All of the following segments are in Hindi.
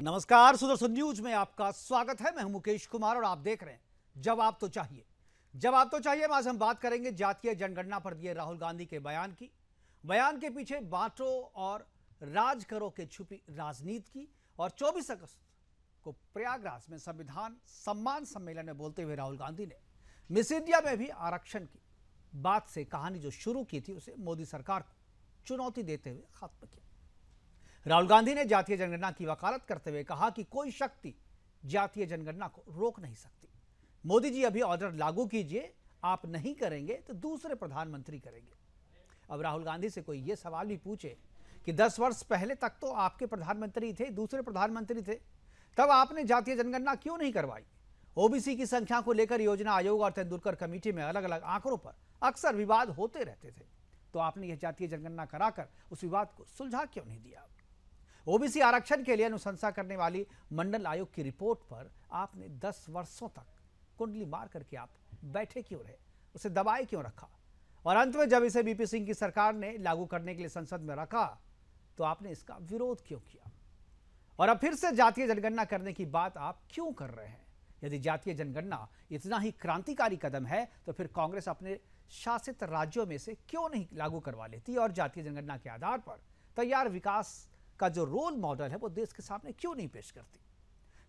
नमस्कार, सुदर्शन न्यूज में आपका स्वागत है। मैं हूं मुकेश कुमार और आप देख रहे हैं जवाब तो चाहिए। जवाब तो चाहिए में आज हम बात करेंगे जातीय जनगणना पर दिए राहुल गांधी के बयान की। बयान के पीछे बांटो और राज करो के छुपी राजनीति की। और 24 अगस्त को प्रयागराज में संविधान सम्मान सम्मेलन में बोलते हुए राहुल गांधी ने मिस इंडिया में भी आरक्षण की बात से कहानी जो शुरू की थी उसे मोदी सरकार को चुनौती देते हुए खत्म किया। राहुल गांधी ने जातीय जनगणना की वकालत करते हुए कहा कि कोई शक्ति जातीय जनगणना को रोक नहीं सकती। मोदी जी अभी ऑर्डर लागू कीजिए, आप नहीं करेंगे तो दूसरे प्रधानमंत्री करेंगे। अब राहुल गांधी से कोई यह सवाल भी पूछे कि 10 वर्ष पहले तक तो आपके प्रधानमंत्री थे, दूसरे प्रधानमंत्री थे, तब आपने जातीय जनगणना क्यों नहीं करवाई? ओबीसी की संख्या को लेकर योजना आयोग और तेंदुलकर कमेटी में अलग अलग आंकड़ों पर अक्सर विवाद होते रहते थे, तो आपने यह जातीय जनगणना कराकर उस विवाद को सुलझा क्यों नहीं दिया? ओबीसी आरक्षण के लिए अनुशंसा करने वाली मंडल आयोग की रिपोर्ट पर आपने 10 वर्षों तक कुंडली मार करके आप बैठे क्यों रहे? उसे दबाए क्यों रखा? और अंत में जब इसे बीपी सिंह की सरकार ने लागू करने के लिए संसद में रखा तो आपने इसका विरोध क्यों किया? और अब फिर से जातीय जनगणना करने की बात आप क्यों कर रहे हैं? यदि जातीय जनगणना इतना ही क्रांतिकारी कदम है तो फिर कांग्रेस अपने शासित राज्यों में से क्यों नहीं लागू करवा लेती और जातीय जनगणना के आधार पर तैयार विकास का जो रोल मॉडल है वो देश के सामने क्यों नहीं पेश करती?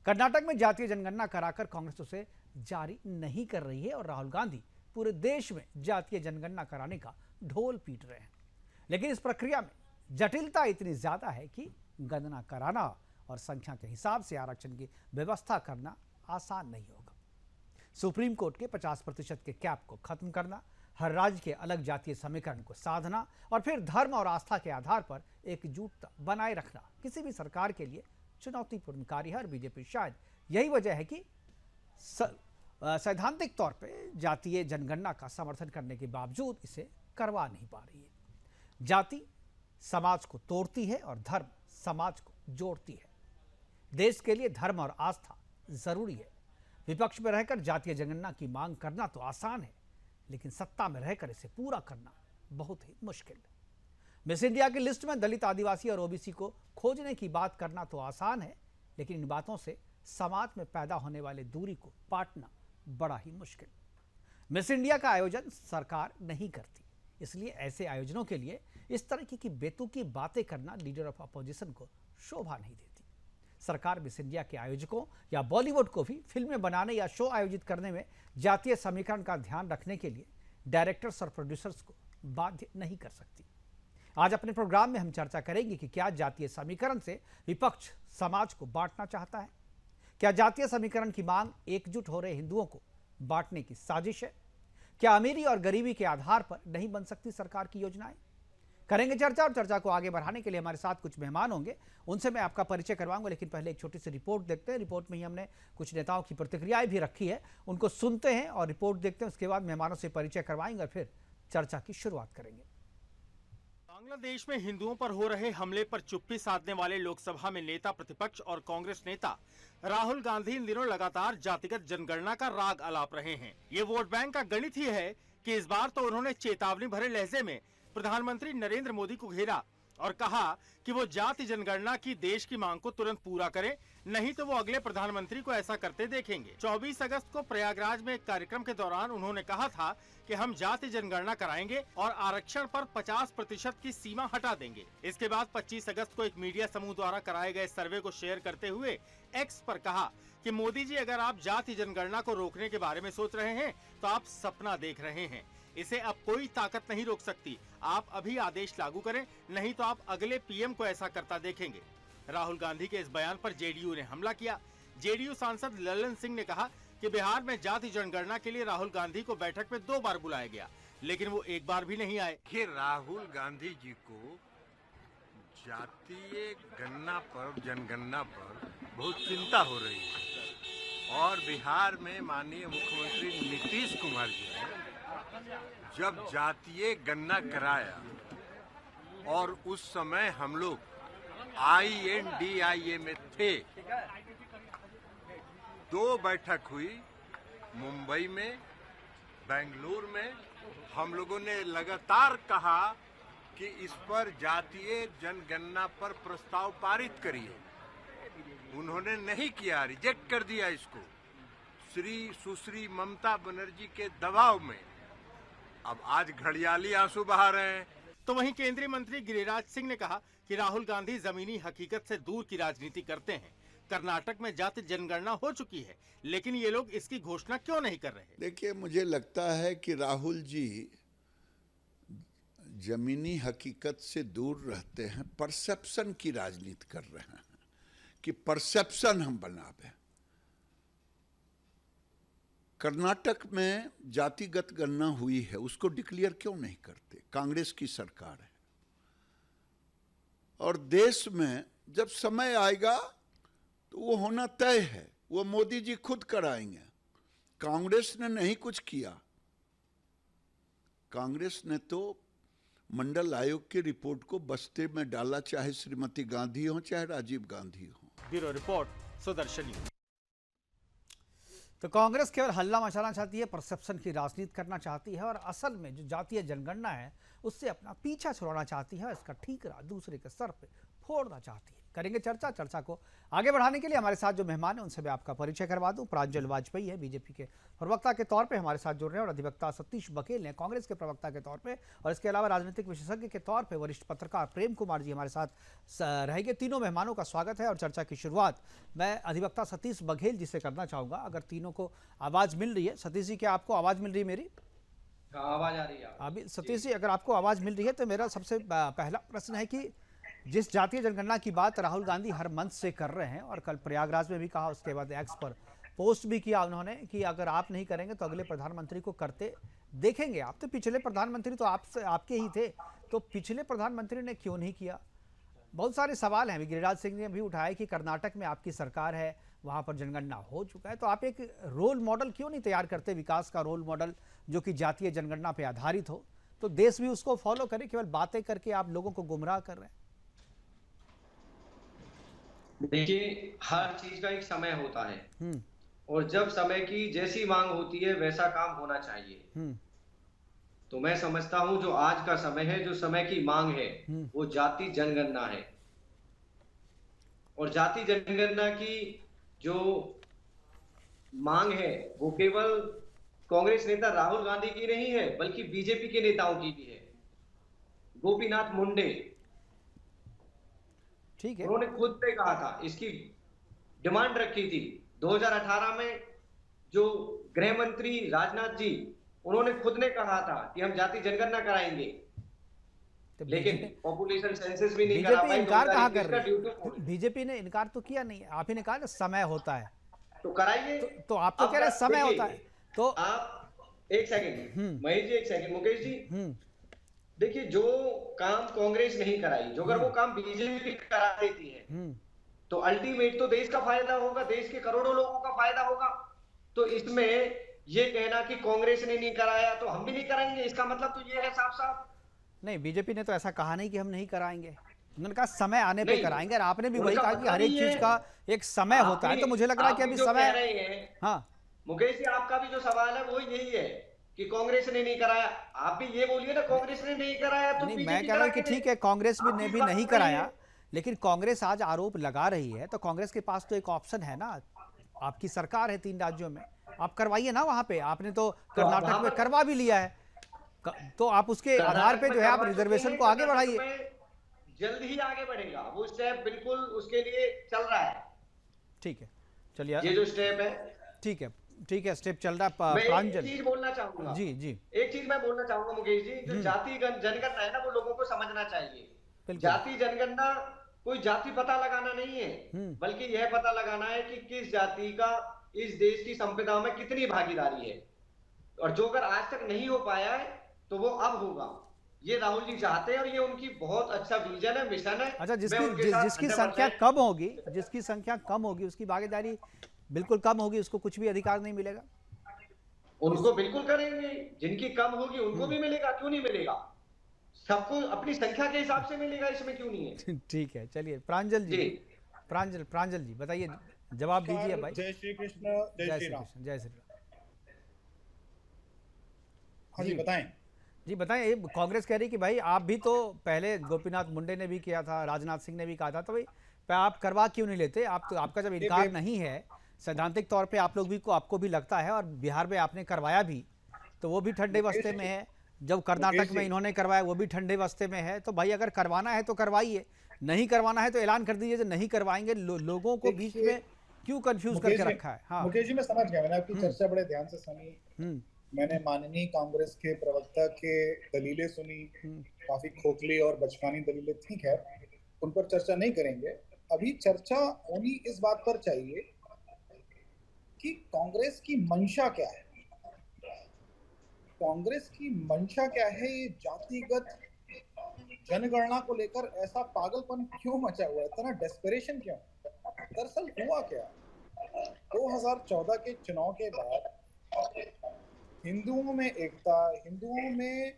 कर्नाटक में जातीय जनगणना कराकर कांग्रेस उसे जारी नहीं कर रही है और राहुल गांधी पूरे देश में जातीय जनगणना कराने का ढोल पीट रहे हैं। लेकिन इस प्रक्रिया में जटिलता इतनी ज्यादा है कि गणना कराना और संख्या के हिसाब से आरक्षण की व्यवस्था करना आसान नहीं होगा। सुप्रीम कोर्ट के 50% के कैप को खत्म करना, हर राज्य के अलग जातीय समीकरण को साधना और फिर धर्म और आस्था के आधार पर एकजुटता बनाए रखना किसी भी सरकार के लिए चुनौतीपूर्ण कार्य है। और बीजेपी शायद यही वजह है कि सैद्धांतिक तौर पे जातीय जनगणना का समर्थन करने के बावजूद इसे करवा नहीं पा रही है। जाति समाज को तोड़ती है और धर्म समाज को जोड़ती है। देश के लिए धर्म और आस्था जरूरी है। विपक्ष में रहकर जातीय जनगणना की मांग करना तो आसान है, लेकिन सत्ता में रहकर इसे पूरा करना बहुत ही मुश्किल है। मिस इंडिया की लिस्ट में दलित, आदिवासी और ओबीसी को खोजने की बात करना तो आसान है, लेकिन इन बातों से समाज में पैदा होने वाले दूरी को पाटना बड़ा ही मुश्किल। मिस इंडिया का आयोजन सरकार नहीं करती, इसलिए ऐसे आयोजनों के लिए इस तरह की बेतुकी बातें करना लीडर ऑफ अपोजिशन को शोभा नहीं देती। सरकार मिस इंडिया के आयोजकों या बॉलीवुड को भी फिल्में बनाने या शो आयोजित करने में जातीय समीकरण का ध्यान रखने के लिए डायरेक्टर्स और प्रोड्यूसर्स को बाध्य नहीं कर सकती। आज अपने प्रोग्राम में हम चर्चा करेंगे कि क्या जातीय समीकरण से विपक्ष समाज को बांटना चाहता है? क्या जातीय समीकरण की मांग एकजुट हो रहे हिंदुओं को बांटने की साजिश है? क्या अमीरी और गरीबी के आधार पर नहीं बन सकती सरकार की योजनाएं? करेंगे चर्चा, और चर्चा को आगे बढ़ाने के लिए हमारे साथ कुछ मेहमान होंगे, उनसे मैं आपका परिचय करवाऊंगा। लेकिन पहले एक छोटी सी रिपोर्ट देखते हैं। रिपोर्ट में ही हमने कुछ नेताओं की प्रतिक्रियाएं भी रखी है, उनको सुनते हैं और रिपोर्ट देखते हैं। उसके बाद मेहमानों से परिचय करवाएंगे और फिर चर्चा की शुरुआत करेंगे। बांग्लादेश में हिंदुओं पर हो रहे हमले पर चुप्पी साधने वाले लोकसभा में नेता प्रतिपक्ष और कांग्रेस नेता राहुल गांधी इन दिनों लगातार जातिगत जनगणना का राग अलाप रहे हैं। ये वोट बैंक का गणित ही है कि इस बार तो उन्होंने चेतावनी भरे लहजे में प्रधानमंत्री नरेंद्र मोदी को घेरा और कहा कि वो जाति जनगणना की देश की मांग को तुरंत पूरा करें, नहीं तो वो अगले प्रधानमंत्री को ऐसा करते देखेंगे। 24 अगस्त को प्रयागराज में एक कार्यक्रम के दौरान उन्होंने कहा था कि हम जाति जनगणना कराएंगे और आरक्षण पर 50% की सीमा हटा देंगे। इसके बाद 25 अगस्त को एक मीडिया समूह द्वारा कराए गए सर्वे को शेयर करते हुए एक्स पर कहा कि मोदी जी, अगर आप जाति जनगणना को रोकने के बारे में सोच रहे हैं तो आप सपना देख रहे हैं। इसे अब कोई ताकत नहीं रोक सकती। आप अभी आदेश लागू करें, नहीं तो आप अगले पीएम को ऐसा करता देखेंगे। राहुल गांधी के इस बयान पर जेडीयू ने हमला किया। जेडीयू सांसद ललन सिंह ने कहा कि बिहार में जाति जनगणना के लिए राहुल गांधी को बैठक में 2 बार बुलाया गया, लेकिन वो एक बार भी नहीं आए। कि राहुल गांधी जी को जातीय गणना पर, जनगणना पर बहुत चिंता हो रही है और बिहार में माननीय मुख्यमंत्री नीतीश कुमार जी ने जब जातीय गणना कराया और उस समय हम लोग INDIA में थे, 2 बैठक हुई मुंबई में, बेंगलुरु में। हम लोगों ने लगातार कहा कि इस पर जातीय जनगणना पर प्रस्ताव पारित करिए। उन्होंने नहीं किया, रिजेक्ट कर दिया इसको। सुश्री ममता बनर्जी के दबाव में अब आज घड़ियाली आंसू बहा रहे हैं। तो वहीं केंद्रीय मंत्री गिरिराज सिंह ने कहा कि राहुल गांधी जमीनी हकीकत से दूर की राजनीति करते हैं। कर्नाटक में जाति जनगणना हो चुकी है, लेकिन ये लोग इसकी घोषणा क्यों नहीं कर रहे? देखिए, मुझे लगता है कि राहुल जी जमीनी हकीकत से दूर रहते हैं, परसेप्शन की राजनीति कर रहे हैं कि परसेप्शन हम बनावे। कर्नाटक में जातिगत गणना हुई है, उसको डिक्लेयर क्यों नहीं करते? कांग्रेस की सरकार है। और देश में जब समय आएगा तो वो होना तय है, वो मोदी जी खुद कराएंगे। कांग्रेस ने नहीं कुछ किया। कांग्रेस ने तो मंडल आयोग की रिपोर्ट को बस्ते में डाला, चाहे श्रीमती गांधी हो चाहे राजीव गांधी हो। Bureau report, Sudarshan news. तो कांग्रेस केवल हल्ला मचाना चाहती है, परसेप्शन की राजनीति करना चाहती है और असल में जो जातीय जनगणना है उससे अपना पीछा छुड़ाना चाहती है, इसका ठीकरा दूसरे के सर पे फोड़ना चाहती है। करेंगे चर्चा को आगे बढ़ाने के लिए हमारे साथ जो मेहमान हैं उनसे मैं आपका परिचय करवा दूं। प्रांजल वाजपेयी है, बीजेपी के प्रवक्ता के तौर पे हमारे साथ जुड़ रहे हैं, और अधिवक्ता सतीश बघेल हैं कांग्रेस के प्रवक्ता के तौर पे, और इसके अलावा राजनीतिक विशेषज्ञ के तौर पे वरिष्ठ पत्रकार प्रेम कुमार जी हमारे साथ रहेंगे। तीनों मेहमानों का स्वागत है और चर्चा की शुरुआत मैं अधिवक्ता सतीश बघेल जी से करना चाहूँगा। अगर तीनों को आवाज़ मिल रही है, सतीश जी क्या आपको आवाज़ मिल रही है मेरी? आवाज आ रही है अभी सतीश जी अगर आपको आवाज़ मिल रही है तो मेरा सबसे पहला प्रश्न है कि जिस जातीय जनगणना की बात राहुल गांधी हर मंच से कर रहे हैं और कल प्रयागराज में भी कहा, उसके बाद एक्स पर पोस्ट भी किया उन्होंने कि अगर आप नहीं करेंगे तो अगले प्रधानमंत्री को करते देखेंगे। आप तो पिछले प्रधानमंत्री तो आपके ही थे, तो पिछले प्रधानमंत्री ने क्यों नहीं किया? बहुत सारे सवाल हैं। गिरिराज सिंह ने भी उठाया कि कर्नाटक में आपकी सरकार है, वहाँ पर जनगणना हो चुका है, तो आप एक रोल मॉडल क्यों नहीं तैयार करते, विकास का रोल मॉडल जो कि जातीय जनगणना पे आधारित हो, तो देश भी उसको फॉलो करे। केवल बातें करके आप लोगों को गुमराह कर रहे हैं। देखिए, हर चीज का एक समय होता है और जब समय की जैसी मांग होती है वैसा काम होना चाहिए। तो मैं समझता हूं जो आज का समय है, जो समय की मांग है, वो जाति जनगणना है। और जाति जनगणना की जो मांग है वो केवल कांग्रेस नेता राहुल गांधी की नहीं है, बल्कि बीजेपी के नेताओं की भी है। गोपीनाथ मुंडे, ठीक है, उन्होंने खुद से कहा था, इसकी डिमांड रखी थी 2018 में। जो गृह मंत्री राजनाथ जी, उन्होंने खुद ने कहा था कि हम जाति जनगणना कराएंगे, तो लेकिन पॉपुलेशन सेंसस भी नहीं करा बीजेपी पाई। इनकार कहाँ कर रही है? 2021 बीजेपी ने इनकार तो किया नहीं, आप ही ने कहा ना समय होता है, तो कराइए। तो आप तो कह रहे हैं समय देखिए, होता है। तो आप एक सेकंड महेश जी, एक सेकंड मुकेश जी, देखिए जो काम कांग्रेस नहीं कराई, जो अगर वो काम बीजेपी करा देती है तो अल्टीमेट तो देश का फायदा होगा, देश के करोड़ों लोगों का फायदा होगा। तो इसमें ये कहना कि कांग्रेस ने नहीं कराया तो हम भी नहीं कराएंगे, इसका मतलब तो ये है साफ साफ। नहीं, बीजेपी ने तो ऐसा कहा नहीं कि हम नहीं कराएंगे, उन्होंने कहा समय आने पे कराएंगे, और आपने भी वही उनका कहा कि मतलब हर एक ये चीज का एक समय होता है। तो मुझे लग रहा है कि अभी जो कह समय, रहे हैं, हाँ मुकेश जी, आपका भी जो सवाल है वो यही है कि कांग्रेस ने नहीं कराया। आप भी ये बोलिए ना, कांग्रेस ने नहीं कराया तो नहीं, मैं बीजेपी कह रहा हूँ कि करा के ठीक है कांग्रेस आप ने इस भी बात नहीं को कहिए। कराया, लेकिन कांग्रेस आज आरोप लगा रही है, तो कांग्रेस के पास तो एक ऑप्शन है ना, आपकी सरकार है 3 राज्यों में, आप करवाइए ना वहां पे। आपने तो कर्नाटक में करवा भी लिया है, तो आप उसके आधार पे जो है आप रिजर्वेशन को आगे बढ़ाइए। जल्द ही आगे बढ़ेगा वो स्टेप, बिल्कुल उसके लिए चल रहा है। ठीक है, चलिए, ये जो स्टेप है, ठीक है, स्टेप चल रहा है। मैं एक प्रांजल चीज बोलना चाहूंगा, जी, एक चीज मैं बोलना चाहूंगा मुकेश जी, जो जाति जनगणना है ना, वो लोगों को समझना चाहिए। जाति जनगणना कोई जाति पता लगाना नहीं है, बल्कि यह पता लगाना है कि किस जाति का इस देश की संपदा में कितनी भागीदारी है, और जो अगर आज तक नहीं हो पाया है तो वो अब होगा। ये राहुल जी चाहते हैं और ये उनकी बहुत अच्छा विजन है, मिशन है। अच्छा, जिसकी संख्या कम होगी, जिसकी संख्या कम होगी उसकी भागीदारी बिल्कुल कम होगी, उसको कुछ भी अधिकार नहीं मिलेगा। उनको बिल्कुल करेंगे, जिनकी कम होगी उनको भी मिलेगा, क्यों नहीं मिलेगा? सबको अपनी संख्या के हिसाब से मिलेगा, इसमें क्यों नहीं है? ठीक है, चलिए प्रांजल जी, प्रांजल जी बताइए, जवाब दीजिए भाई। जय श्री कृष्ण, जय श्री राम। जय श्री राम। हाँ जी, बताएं। जी बताएं, कांग्रेस कह रही कि भाई आप भी तो पहले, गोपीनाथ मुंडे ने भी किया था, राजनाथ सिंह ने भी कहा था, तो भाई पर आप करवा क्यों नहीं लेते? आप तो, आपका जब इनकार नहीं है, सैद्धांतिक तौर पे आप लोग भी को आपको भी लगता है, और बिहार में आपने करवाया भी, तो वो भी ठंडे बस्ते में है। जब कर्नाटक में इन्होंने करवाया वो भी ठंडे बस्ते में है। तो भाई अगर करवाना है तो करवाइए, नहीं करवाना है तो ऐलान कर दीजिए जो नहीं करवाएंगे। लोगों को बीच में क्यों कंफ्यूज करके रखा है? हाँ मुकेश जी, मैं समझ गया, मैंने आपकी चर्चा बड़े ध्यान से सुनी। मैंने माननीय कांग्रेस के प्रवक्ता के दलीलें सुनी, काफी खोखली और बचकानी दलीलें थी, खैर उन पर चर्चा नहीं करेंगे। अभी चर्चा होनी इस बात पर चाहिए कि कांग्रेस की मंशा क्या है। कांग्रेस की मंशा क्या है? ये जातिगत जनगणना को लेकर ऐसा पागलपन क्यों मचा हुआ है, इतना डेस्परेशन क्यों? दरअसल हुआ क्या, 2014 के चुनाव के बाद हिंदुओं में एकता, हिंदुओं में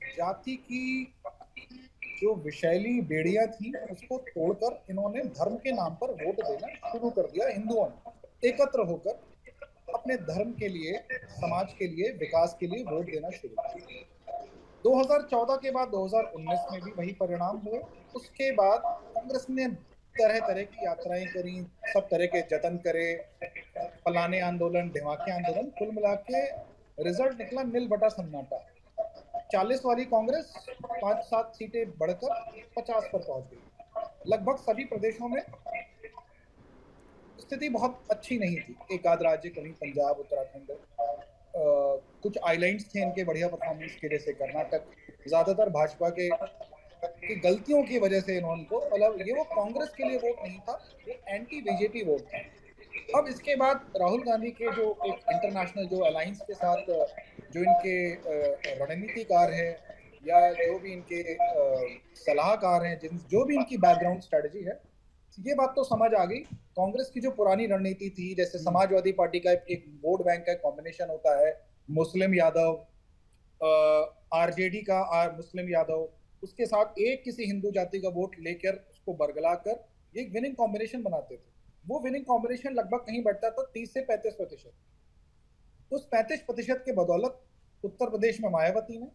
जाति की जो विषैली बेड़ियां थी उसको तोड़कर इन्होंने धर्म के नाम पर वोट देना शुरू कर दिया। हिंदुओं ने एकत्र होकर अपने धर्म के लिए, समाज के लिए, विकास के लिए वोट देना शुरू किया। 2014 के बाद 2019 में भी वही परिणाम हुए। उसके बाद कांग्रेस ने तरह तरह की यात्राएं करी, सब तरह के जतन करे, फलाने आंदोलन, ढिमाके आंदोलन, कुल मिला के रिजल्ट निकला नील बटा सन्नाटा। 40 वाली कांग्रेस 5-7 सीटें बढ़कर 50 पर पहुंच गई। लगभग सभी प्रदेशों में स्थिति बहुत अच्छी नहीं थी। एक आध राज्य, कहीं पंजाब, उत्तराखंड, कुछ आइलैंड्स थे इनके बढ़िया परफॉर्मेंस के, जैसे कर्नाटक। ज्यादातर भाजपा के गलतियों की वजह से इनको, मतलब ये वो कांग्रेस के लिए वोट नहीं था, वो एंटी बीजेपी वोट था। अब इसके बाद राहुल गांधी के जो एक इंटरनेशनल जो अलायंस के साथ जो इनके रणनीतिकार हैं या जो भी इनके सलाहकार हैं, जो भी इनकी बैकग्राउंड स्ट्रेटजी है, ये बात तो समझ आ गई। कांग्रेस की जो पुरानी रणनीति थी, जैसे समाजवादी पार्टी का एक वोट बैंक का कॉम्बिनेशन होता है, मुस्लिम यादव, आरजेडी का मुस्लिम यादव, उसके साथ एक किसी हिंदू जाति का वोट लेकर उसको बरगला कर ये विनिंग कॉम्बिनेशन बनाते थे। वो विनिंग कॉम्बिनेशन लगभग कहीं बढ़ता था 30 से 35%। उस 35% के बदौलत उत्तर प्रदेश में मायावती ने,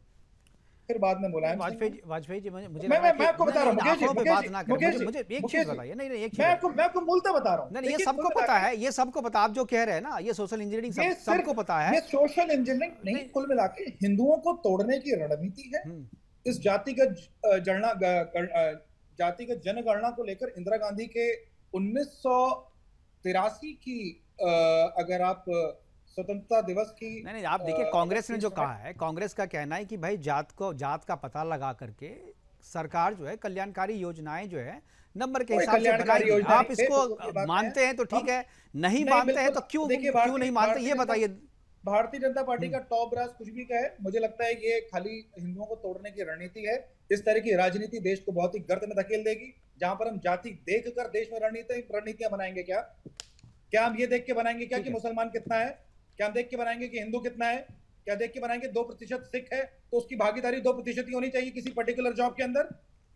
फिर बाद में मुलायम वाजपेयी जी, मुझे मैं आपको बता रहा हूं, मुझे एक चीज बताइए। नहीं एक चीज, मैं आपको मूलतः बता रहा हूं। नहीं, ये सबको पता है, ये सबको पता, आप जो कह रहे हैं ना, ये सोशल इंजीनियरिंग सबको पता है। ये सोशल इंजीनियरिंग नहीं, कुल मिला के हिंदुओं को तोड़ने की रणनीति है। इस जातिगत जनगणना को लेकर इंदिरा गांधी के 1983 की अगर आप स्वतंत्रता दिवस की, नहीं आप देखिए, कांग्रेस ने जो कहा है, कांग्रेस का कहना है कि भाई जात का पता लगा करके सरकार जो है कल्याणकारी योजनाएं जो है नंबर के हिसाब से बनाएगी। आप इसको मानते हैं तो ठीक है, नहीं मानते हैं तो क्यों नहीं मानते, ये बताइए। भारतीय जनता पार्टी का टॉप ब्रास कुछ भी कहे, मुझे लगता है ये खाली हिंदुओं को तोड़ने की रणनीति है। इस तरह की राजनीति देश को बहुत ही गर्त में धकेल देगी, जहां पर हम जाति देखकर देश में रणनीतियां बनाएंगे। क्या हम ये देख के बनाएंगे क्या कि मुसलमान कितना है? क्या हम देख के बनाएंगे कि हिंदू कितना है? क्या देख के बनाएंगे 2% सिख है तो उसकी भागीदारी 2% ही होनी चाहिए किसी पर्टिकुलर जॉब के अंदर?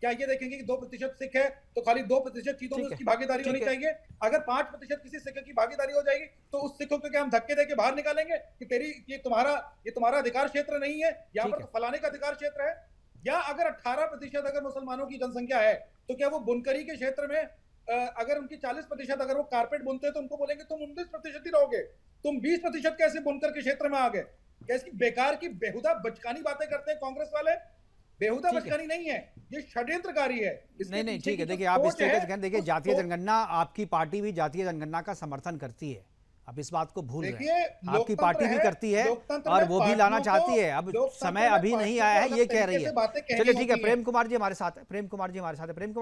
क्या ये देखेंगे कि 2% सिख है तो खाली 2% चीजों में उसकी भागीदारी होनी चाहिए? अगर 5% किसी सिख की भागीदारी हो जाएगी तो उस सिख को क्या हम धक्के देके बाहर निकालेंगे कि ये तुम्हारा अधिकार क्षेत्र नहीं है, यहाँ पर फलाने का अधिकार क्षेत्र है? या अगर 18% अगर मुसलमानों की जनसंख्या है तो क्या वो बुनकरी के क्षेत्र में अगर उनकी 40% अगर वो कारपेट बुनते हैं तो उनको बोलेंगे तुम 19% ही रहोगे, तुम 20% कैसे बुनकर के क्षेत्र में आ गए? क्या इसकी बेकार की बेहुदा बचकानी बातें करते हैं कांग्रेस वाले? बेहुदा बचकानी नहीं है, ये षड्यंत्रकारी है। नहीं ठीक है, देखिए आप देखिए जातीय जनगणना, आपकी पार्टी भी जातीय जनगणना का समर्थन करती है, आप इस बात को भूल रहे हैं। आपकी पार्टी भी करती है और वो भी लाना चाहती है, अब समय अभी नहीं आया है ये कह रही है। चलिए ठीक है, प्रेम कुमार जी हमारे साथ है। प्रेम कुमार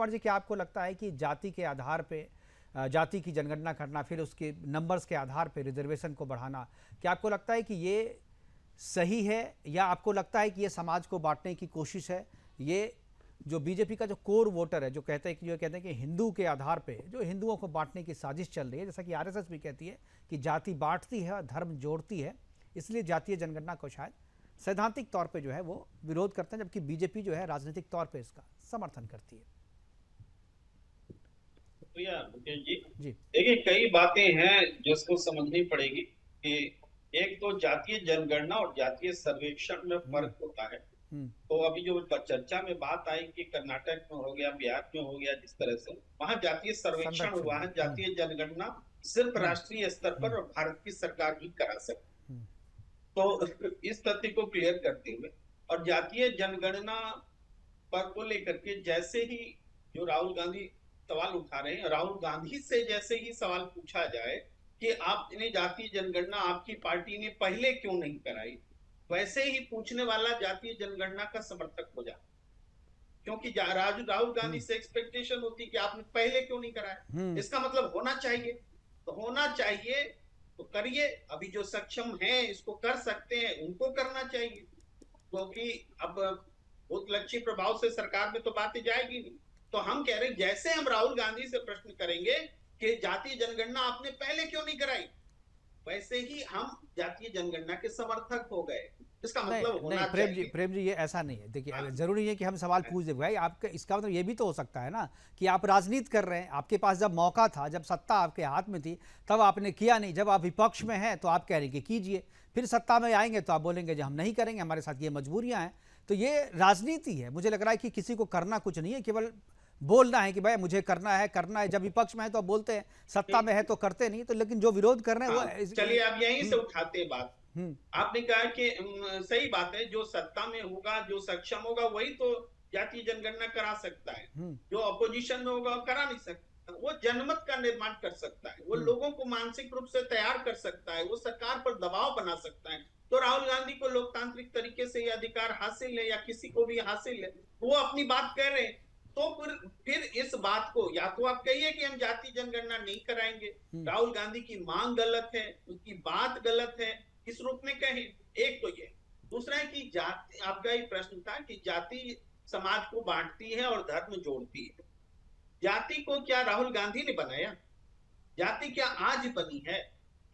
जी, क्या आपको लगता है कि जाति के आधार पे जाति की जनगणना करना, फिर उसके नंबर्स के आधार पे रिजर्वेशन को बढ़ाना, क्या आपको लगता है कि ये सही है, या आपको लगता है कि ये समाज को बांटने की कोशिश है? ये जो बीजेपी का जो कोर वोटर है, जो कहते हैं कि हिंदू के आधार पे जो हिंदुओं को बांटने की साजिश चल रही है, जैसा कि आरएसएस भी कहती है कि जाति बांटती है और धर्म जोड़ती है, इसलिए जातीय जनगणना को शायद सैद्धांतिक तौर पे जो है वो विरोध करते हैं, जबकि बीजेपी जो है राजनीतिक तौर पे इसका समर्थन करती है। मुकेश जी, देखिए कई बातें हैं जिसको समझनी पड़ेगी कि एक तो जातीय जनगणना और जातीय सर्वेक्षण में फर्क होता है। तो अभी जो चर्चा में बात आई कि कर्नाटक में हो गया, बिहार में हो गया, जिस तरह से वहां जातीय सर्वेक्षण हुआ है, जातीय जनगणना सिर्फ राष्ट्रीय स्तर पर और भारत की सरकार भी करा सकती। तो इस तथ्य को क्लियर करते हुए और जातीय जनगणना पर को लेकर के जैसे ही जो राहुल गांधी सवाल उठा रहे हैं, राहुल गांधी से जैसे ही सवाल पूछा जाए कि आपने जातीय जनगणना आपकी पार्टी ने पहले क्यों नहीं कराई, वैसे ही पूछने वाला जातीय जनगणना का समर्थक हो जाता, क्योंकि राहुल गांधी से एक्सपेक्टेशन होती कि आपने पहले क्यों नहीं कराया। इसका मतलब होना चाहिए, तो होना चाहिए तो करिए। अभी जो सक्षम हैं इसको कर सकते हैं उनको करना चाहिए, क्योंकि अब बहुत लक्ष्य प्रभाव से सरकार में तो बातें जाएगी नहीं। तो हम कह रहे हैं जैसे हम राहुल गांधी से प्रश्न करेंगे कि जातीय जनगणना आपने पहले क्यों नहीं कराई, वैसे ही हम जातीय जनगणना के समर्थक हो गए। इसका मतलब होना चाहिए। प्रेम जी ये ऐसा नहीं है। देखिए जरूरी है कि हम सवाल पूछ दे भाई, आपका इसका मतलब ये भी तो हो सकता है ना कि आप राजनीति कर रहे हैं, आपके पास जब मौका था, जब सत्ता आपके हाथ में थी तब आपने किया नहीं, जब आप विपक्ष में हैं तो आप कह रहे हैं कि कीजिए, फिर सत्ता में आएंगे तो आप बोलेंगे जो हम नहीं करेंगे, हमारे साथ ये मजबूरियां हैं। तो ये राजनीति है। मुझे लग रहा है कि किसी को करना कुछ नहीं है, केवल बोलना है कि भाई मुझे करना है। जब विपक्ष में है तो आप बोलते हैं, सत्ता में है तो करते नहीं। तो लेकिन जो विरोध कर रहे हैं वो चलिए आप यहीं से उठाते हैं बात। आपने कहा कि सही बात है, जो सत्ता में होगा, जो सक्षम होगा वही तो जातीय जनगणना करा सकता है, जो अपोजिशन में होगा वो करा नहीं सकता। वो जनमत का निर्माण कर सकता है, वो लोगों को मानसिक रूप से तैयार कर सकता है, वो सरकार पर दबाव बना सकता है। तो राहुल गांधी को लोकतांत्रिक तरीके से ये अधिकार हासिल है या किसी को भी हासिल है, वो अपनी बात कह रहे हैं। तो फिर इस बात को या तो आप कहिए कि हम जातीय जनगणना नहीं कराएंगे, राहुल गांधी की मांग गलत है, उनकी बात गलत है, इस रूप में कहें। एक तो ये, दूसरा है कि जाति, आपका एक प्रश्न था कि जाति समाज को बांटती है और धर्म जोड़ती है। जाति को क्या राहुल गांधी ने बनाया? जाति क्या आज बनी है?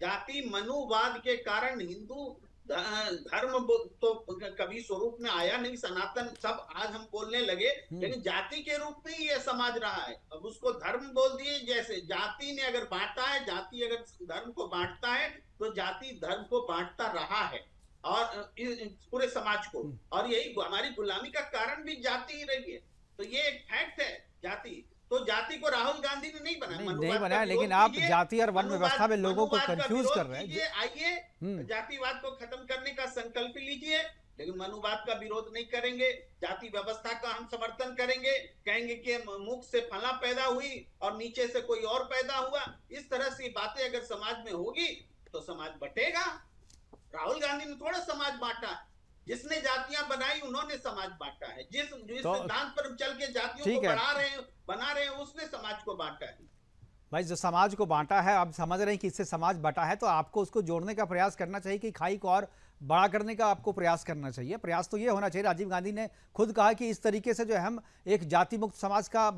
जाति मनुवाद के कारण हिंदू धर्म तो कभी स्वरूप में आया नहीं, सनातन सब आज हम बोलने लगे, लेकिन जाति के रूप में ही यह समाज रहा है। अब उसको धर्म बोल दिए। जैसे जाति ने अगर बांटा है, जाति अगर धर्म को बांटता है तो जाति धर्म को बांटता रहा है और पूरे समाज को, और यही हमारी गुलामी का कारण भी जाति ही रही है। तो ये एक फैक्ट है जाति। तो जाति को राहुल गांधी ने नहीं बनाया, लेकिन आप जाति और वन व्यवस्था में लोगों को कंफ्यूज कर रहे हैं। आइए जातिवाद को खत्म करने का संकल्प लीजिए, लेकिन मनुवाद का विरोध नहीं करेंगे। जाति व्यवस्था का हम समर्थन करेंगे, कहेंगे कि मुख से फला पैदा हुई और नीचे से कोई और पैदा हुआ। इस तरह से बातें अगर समाज में होगी तो समाज बटेगा। राहुल गांधी ने थोड़ा समाज बांटा, जिसने जातियां बनाई उन्होंने समाज बांटा है। जिस सिद्धांत पर चल के जातियों को बना रहे हैं उसने समाज को बांटा है। भाई जो समाज को बांटा है, आप समझ रहे हैं कि इससे समाज बटा है, तो आपको उसको जोड़ने का प्रयास करना चाहिए कि खाई को और बड़ा करने का आपको प्रयास करना चाहिए। प्रयास तो ये होना चाहिए। राजीव गांधी ने खुद कहा कि इस तरीके से जो है हम एक जाति मुक्त समाज का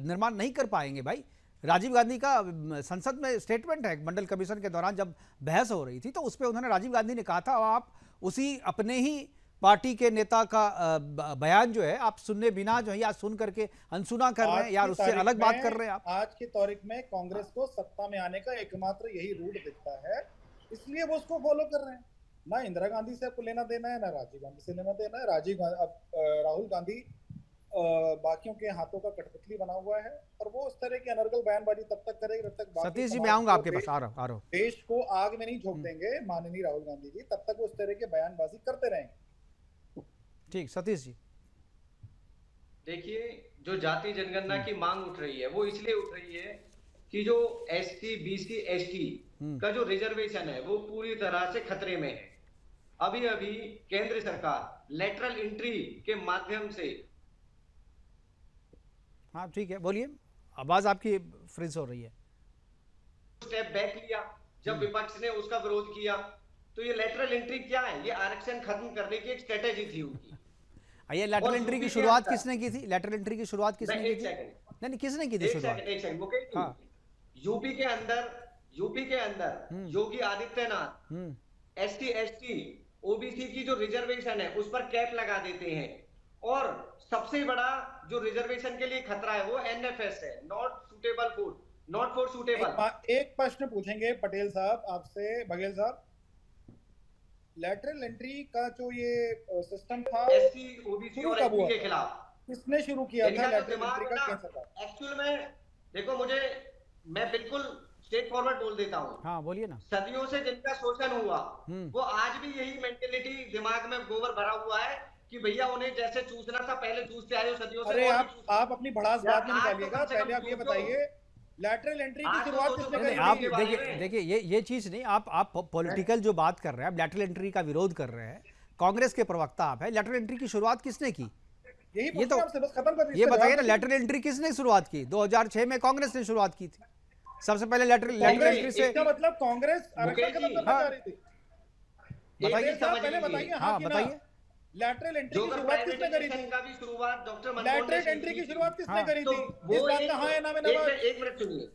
निर्माण नहीं कर पाएंगे। भाई राजीव गांधी का संसद में स्टेटमेंट है, मंडल कमीशन के दौरान जब बहस हो रही थी तो उस पर उन्होंने, राजीव गांधी ने कहा था, आप उसी अपने ही पार्टी के नेता का बयान जो है आप सुनने बिना जो है या सुन करके अनसुना कर रहे हैं, यार उससे अलग बात कर रहे हैं आप। आज की तारीख में कांग्रेस को सत्ता में आने का एकमात्र यही रूट दिखता है, इसलिए वो उसको फॉलो कर रहे हैं। ना इंदिरा गांधी से आपको लेना देना है, ना राजीव गांधी से लेना देना है। राहुल गांधी बाकियों के हाथों का कठपुतली बना हुआ है और वो उस तरह की अनर्गल बयानबाजी तब तक करेगा जब तक सतीश जी मैं आऊंगा आपके पास, आ रहा हूं। देश को आग में नहीं झोंक देंगे माननीय राहुल गांधी जी, तब तक वो उस तरह के बयानबाजी करते रहेंगे। ठीक, सतीश जी देखिए, जो जाति जनगणना की मांग उठ रही है वो इसलिए उठ रही है कि जो एसटी, बीसी, एसटी का जो रिजर्वेशन है वो पूरी तरह से खतरे में है। अभी अभी केंद्र सरकार लेटरल एंट्री के माध्यम से, हाँ ठीक है बोलिए, आवाज आपकी फ्रीज हो रही है, स्टेप बैक लिया जब विपक्ष ने उसका विरोध किया। तो ये लेटरल एंट्री क्या है? ये आरक्षण खत्म करने की एक स्ट्रेटेजी थी उनकी। ये लेटरल एंट्री की शुरुआत किसने की थी? लेटरल एंट्री की शुरुआत किसने की थी? नहीं, किसने की थी शुरुआत? एक सेकंड। हाँ। यूपी के अंदर Yogi Adityanath ST, ST, OBC की जो रिजर्वेशन है उस पर कैप लगा देते हैं, और सबसे बड़ा जो रिजर्वेशन के लिए खतरा है वो एनएफएस है, नॉट फॉर सूटेबल। एक प्रश्न पूछेंगे पटेल साहब आपसे, बघेल साहब, लेटरल एंट्री का जो ये सिस्टम था एससी ओबीसी शुरू और कब हुआ एसटी के था? खिलाफ। किसने शुरू किया था इनका तो लेटरल दिमाग एंट्री ना का? कैसा था? एक्चुअल में देखो, मैं बिल्कुल स्ट्रेट फॉरवर्ड बोल देता हूँ। हाँ बोलिए ना। सदियों से जिनका शोषण हुआ वो आज भी यही मेंटेलिटी दिमाग में गोबर भरा हुआ है कि भैया उन्हें जैसे चूसना था पहले चूसते आए हो सदियों से। अरे और भी चूसते आप अपनी भड़ास बाद में आज तो निकालिएगा, कम से कम पहले आप ये सोचो। बताइए लेटरल एंट्री की आज तो शुरुआत सोचो किसने पहले करी नहीं, आप थी? बारे देखिए में। देखिए ये चीज नहीं, आप पॉलिटिकल जो बात कर रहे हैं, आप लेटरल एंट्री का विरोध कर रहे हैं, कांग्रेस के प्रवक्ता आप है। लेटरल एंट्री की शुरुआत किसने की? यही ये पूछ तो रहा हूं आपसे, बस खत्म कर दीजिए। ये इसका बताइए जवाब ना, दीजिए। लेटरल एंट्री किसने शुरुआत की? 2006 में कांग्रेस ने शुरुआत की थी सबसे पहले लेटरल एंट्री से। इसका मतलब कांग्रेस आरक्षण मुकेश खत्म जी, करना हाँ। चाह रही थी। बताइए। एक समझ पहले लीजिए। बताइए हाँ हाँ कि ना? बताइए। लेटरल एंट्री जो की शुरुआत किसने करी थी? प्राइवेटाइजेशन का भी शुरुआत डॉक्टर मनमोहन ने लेटरल की एंट्री की थी। शुरुआत किसने हाँ। करी तो थी? वो इस बात का हाँ या ना में नवाज? एक मिनट सुनिए।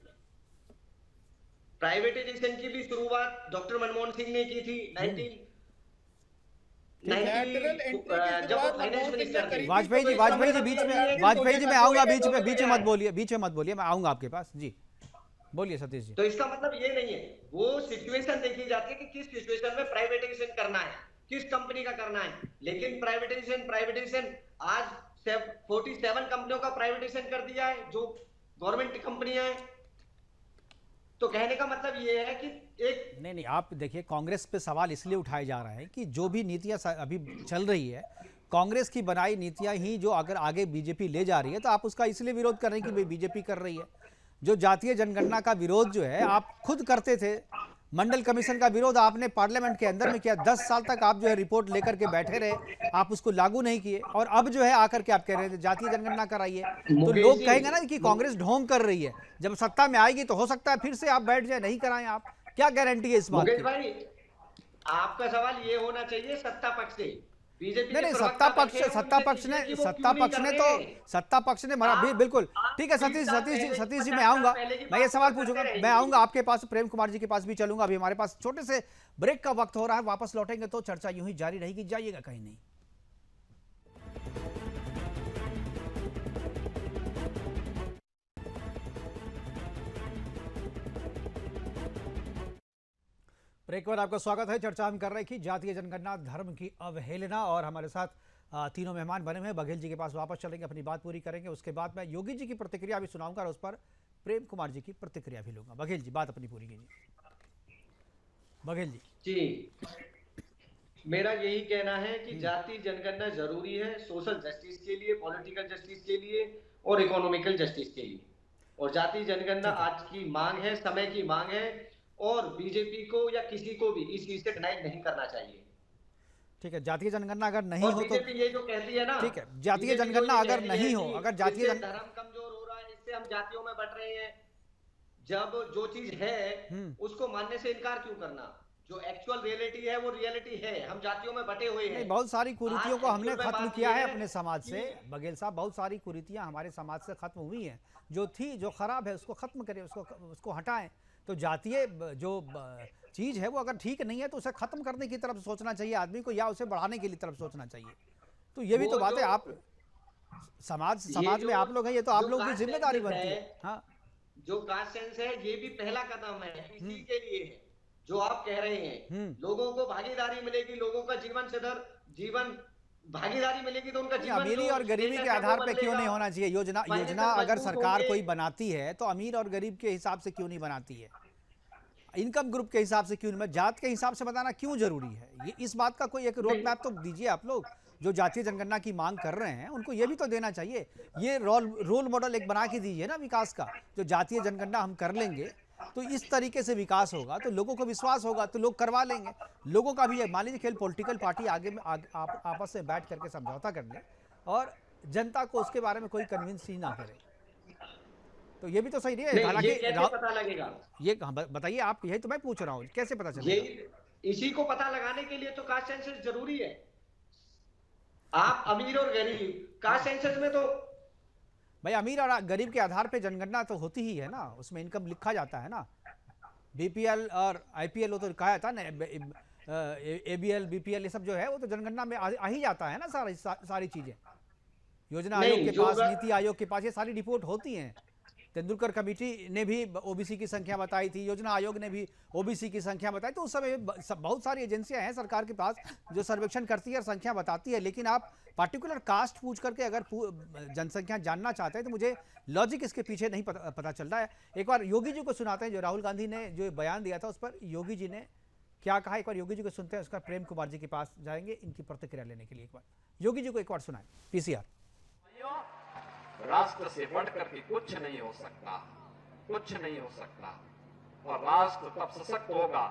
प्राइवेटाइजेशन की भी शुरुआत डॉक्टर मनमोहन सिंह ने की थी 19 लेटरल एंट्री की जब वो शुरुआत फाइनेंस मनमोहन सिंह ने मिनिस्टर करी थे। थी। वाजपेयी जी, तो इसका वाजपेयी जी मतलब बीच ये में, है कि वाजपेयी जी मैं आऊंगा बीच में, बीच में मत है। बोलिए, बीच में मत बोलिए, मैं आऊंगा आपके पास जी। बोलिए सतीश जी। तो इसका मतलब ये नहीं है, वो सिचुएशन देखी जाती है कि किस सिचुएशन में प्राइवेटाइजेशन करना है, किस कंपनी का करना है। लेकिन प्राइवेटाइजेशन आज 47 कंपनियों का प्राइवेटाइजेशन कर दिया है जो गवर्नमेंट कंपनियां हैं। तो कहने का मतलब ये है कि एक नहीं, आप देखिए, कांग्रेस पे सवाल इसलिए उठाए जा रहे हैं कि जो भी नीतियां अभी चल रही है, कांग्रेस की बनाई नीतियां ही जो अगर आगे बीजेपी ले जा रही है, तो आप उसका इसलिए विरोध कर रहे हैं कि बीजेपी कर रही है। जो जातीय जनगणना का विरोध जो है आप खुद करते थे, मंडल कमीशन का विरोध आपने पार्लियामेंट के अंदर में किया। 10 साल तक आप जो है रिपोर्ट लेकर के बैठे रहे, आप उसको लागू नहीं किए, और अब जो है आकर के आप कह रहे थे जातीय जनगणना कराइए। तो लोग कहेंगे ना कि कांग्रेस ढोंग कर रही है, जब सत्ता में आएगी तो हो सकता है फिर से आप बैठ जाए, नहीं कराएं। आप क्या गारंटी है इस बात मुकेश की? भाई, आपका सवाल ये होना चाहिए सत्ता पक्ष से। बीजेपी नहीं, के सत्ता प्रवक्ता पक्ष बैठे हैं, सत्ता उनसे पक्ष पूछिए ने कि वो सत्ता क्यों पक्ष नहीं ने कर तो रहे हैं। सत्ता पक्ष ने मना बिल्कुल ठीक है। 20 सतीश साल सतीश जी पहले, सतीश जी 50 मैं आऊंगा, साल पहले की मैं ये बात सवाल करते पूछूंगा, रहेंगे। मैं आऊंगा आपके पास, प्रेम कुमार जी के पास भी चलूंगा। अभी हमारे पास छोटे से ब्रेक का वक्त हो रहा है, वापस लौटेंगे तो चर्चा यूं ही जारी रहेगी, जाइएगा कहीं नहीं। ब्रेक के बाद आपका स्वागत है। चर्चा हम कर रहे कि जातीय जनगणना धर्म की अवहेलना, और हमारे साथ तीनों मेहमान बने हुए हैं। बघेल जी के पास वापस चलेंगे, अपनी बात पूरी करेंगे, उसके बाद मैं योगी जी की प्रतिक्रिया भी सुनाऊंगा और उस पर प्रेम कुमार जी की प्रतिक्रिया भी लूंगा। बघेल जी बात अपनी पूरी कीजिए। बघेल जी। मेरा यही कहना है कि जातीय जनगणना जरूरी है सोशल जस्टिस के लिए, पॉलिटिकल जस्टिस के लिए और इकोनॉमिकल जस्टिस के लिए। और जातीय जनगणना आज की मांग है, समय की मांग है, और बीजेपी को या किसी को भी इस चीज से डिनाई नहीं करना चाहिए। ठीक है, जातीय जनगणना अगर नहीं हो तो बीजेपी ये जो कहती है ना, ठीक है, जातीय बीजेपी जनगणना ये अगर कहती नहीं है हो, कि अगर जातीय इससे धर्म कमजोर हो रहा है, इससे हम जातियों में बट रहे हैं। जब जो चीज है उसको मानने से इनकार क्यों करना? जो एक्चुअल रियलिटी है वो रियलिटी है, हम जातियों में बटे हुए हैं। नहीं, बहुत सारी कुरीतियों को आज हमने actual में खत्म बात किया ये है है अपने समाज से। कि- बघेल साहब, बहुत सारी कुरीतियां हमारे समाज से खत्म हुई हैं, जो थी, जो खराब है उसको खत्म करें, उसको हटाएं। तो जातीय जो चीज है वो अगर ठीक नहीं है तो उसे खत्म करने की तरफ सोचना चाहिए आदमी को, या उसे बढ़ाने की तरफ सोचना चाहिए। तो ये भी तो वो बात है। जो- आप समाज में आप लोग हैं, ये तो आप जो लोग की कास्ट जिम्मेदारी सेंसस बनती है। है, हाँ, जो कास्ट सेंस है ये भी पहला कदम है इसी के लिए है जो आप कह रहे हैं। लोगों को भागीदारी मिलेगी, लोगों का जीवन भागीदारी मिलेगी तो उनका जीवन अमीरी जो और गरीबी के status है आधार वो पे क्यों बदलेगा। नहीं होना चाहिए? योजना फाइनेंशियल अगर मजबूत सरकार होंगे। कोई बनाती है तो अमीर और गरीब के हिसाब से क्यों नहीं बनाती है? इनकम ग्रुप के हिसाब से क्यों नहीं? जात के हिसाब से बताना क्यों जरूरी है? ये इस बात का कोई एक रोड मैप तो दीजिए। आप लोग जो जातीय जनगणना की मांग कर रहे हैं उनको ये भी तो देना चाहिए। ये रोल मॉडल एक बना के दीजिए ना विकास का। जो जातीय जनगणना हम कर लेंगे तो इस तरीके से विकास होगा, तो लोगों को विश्वास होगा, तो लोग करवा लेंगे। लोगों का भी मान लीजिए खेल पॉलिटिकल पार्टी आगे में आपस में बैठ करके समझौता कर ले और जनता को उसके बारे में कोई कन्विंस ही ना करे, तो ये भी तो सही नहीं है। नहीं, हालांकि ये कैसे पता लगेगा? ये बताइए आप, यही तो मैं पूछ रहा हूँ, कैसे पता चलेगा? इसी को पता लगाने के लिए तो कास्ट सेंसस जरूरी है। आप अमीर और गरीब कास्ट सेंसस में तो भाई अमीर और गरीब के आधार पे जनगणना तो होती ही है ना, उसमें इनकम लिखा जाता है ना। बीपीएल और आईपीएल वो तो कहा जाता है ना, एबीएल बीपीएल ये सब जो है वो तो जनगणना में आ ही जाता है ना। सारी चीजें योजना आयोग के पास, नीति आयोग के पास ये सारी रिपोर्ट होती हैं। तेंदुलकर कमेटी ने भी ओबीसी की संख्या बताई थी, योजना आयोग ने भी ओबीसी की संख्या बताई। तो उस समय बहुत सारी एजेंसियां हैं सरकार के पास जो सर्वेक्षण करती है और संख्या बताती है, लेकिन आप पार्टिकुलर कास्ट पूछ करके अगर जनसंख्या जानना चाहते हैं तो मुझे लॉजिक इसके पीछे नहीं पता चल रहा है। एक बार योगी जी को सुनाते हैं, जो राहुल गांधी ने जो बयान दिया था उस पर योगी जी ने क्या कहा, एक बार योगी जी को सुनते हैं। उसका प्रेम कुमार जी के पास जाएंगे इनकी प्रतिक्रिया लेने के लिए। एक बार योगी जी को एक बार सुनाएं। पीसीआर। राष्ट्र से बढ़कर के कुछ नहीं हो सकता, कुछ नहीं हो सकता। और राष्ट्र तब सशक्त होगा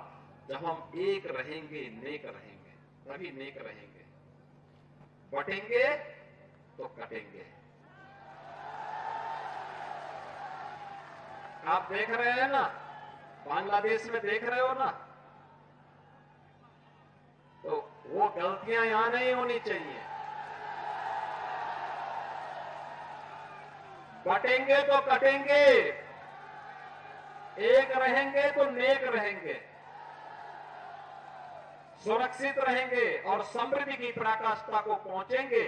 जब हम एक रहेंगे, नेक रहेंगे, तभी नेक रहेंगे। बटेंगे तो कटेंगे। आप देख रहे हैं ना, बांग्लादेश में देख रहे हो ना, तो वो गलतियां यहां नहीं होनी चाहिए। बटेंगे तो कटेंगे, एक रहेंगे तो नेक रहेंगे, सुरक्षित रहेंगे और समृद्धि की पराकाष्ठा को पहुंचेंगे।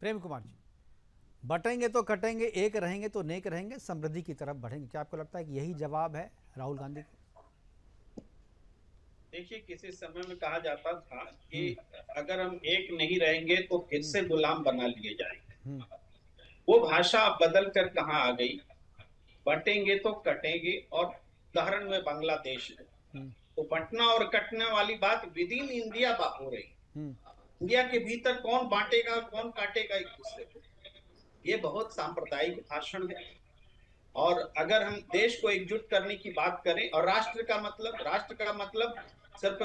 प्रेम कुमार जी, बटेंगे तो कटेंगे, एक रहेंगे तो नेक रहेंगे, समृद्धि की तरफ बढ़ेंगे। क्या आपको लगता है कि यही जवाब है राहुल गांधी का? देखिए, किसी समय में कहा जाता था कि अगर हम एक नहीं रहेंगे तो फिर से गुलाम बना लिए जाएंगे। वो भाषा बदल कर कहाँ आ गई? बटेंगे तो कटेंगे। और उदाहरण में बांग्लादेश है, तो बंटना और कटने वाली बात विद इन इंडिया हो रही। इंडिया के भीतर कौन बांटेगा कौन काटेगा एक दूसरे को, ये बहुत सांप्रदायिक भाषण है। और अगर हम देश को एकजुट करने की बात करें और राष्ट्र का मतलब सिर्फ